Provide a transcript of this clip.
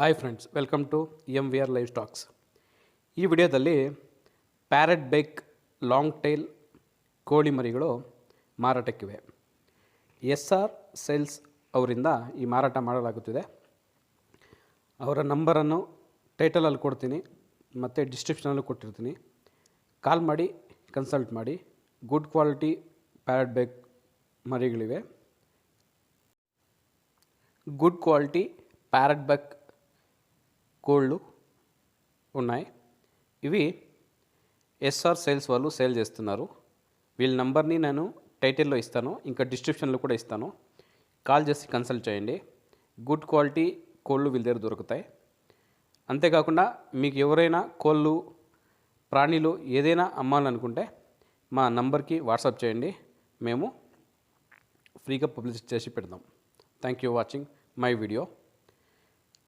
Hi friends, welcome to MVR live stocks. ಈ ವಿಡಿಯೋದಲ್ಲಿ parrot ಬೇಕ್ ಲಾಂಗ್ ಟೈಲ್ ಕೋಳಿ ಮರಿಗಳು ಮಾರಾಟಕ್ಕಿವೆ. SR ಸೇಲ್ಸ್ ಅವರಿಂದ ಈ ಮಾರಾಟ ಮಾಡಲಾಗುತ್ತಿದೆ. ಅವರ ನಂಬರನ್ನು ಟೈಟಲಲ್ಲಿ ಕೊಡ್ತೀನಿ ಮತ್ತು ಡಿಸ್ಕ್ರಿಪ್ಷನಲ್ಲೂ ಕೊಟ್ಟಿರ್ತೀನಿ. ಕಾಲ್ ಮಾಡಿ ಕನ್ಸಲ್ಟ್ ಮಾಡಿ. ಗುಡ್ ಕ್ವಾಲಿಟಿ ಪ್ಯಾರೆಟ್ ಬೇಕ್ మరిగిలివే. గుడ్ క్వాలిటీ ప్యారెట్ బెక్ కోళ్ళు ఉన్నాయి. ఇవి SR సేల్స్ వాళ్ళు సేల్ చేస్తున్నారు. వీళ్ళ నంబర్ని నేను టైటిల్లో ఇస్తాను, ఇంకా డిస్క్రిప్షన్లో కూడా ఇస్తాను. కాల్ చేసి కన్సల్ట్ చేయండి. గుడ్ క్వాలిటీ కోళ్ళు వీళ్ళ దగ్గర దొరుకుతాయి. అంతేకాకుండా మీకు ఎవరైనా కోళ్ళు ప్రాణులు ఏదైనా అమ్మాలనుకుంటే మా నంబర్కి వాట్సాప్ చేయండి, మేము ఫ్రీగా పబ్లిష్ చేసి పెడదాం. Thank you watching my video.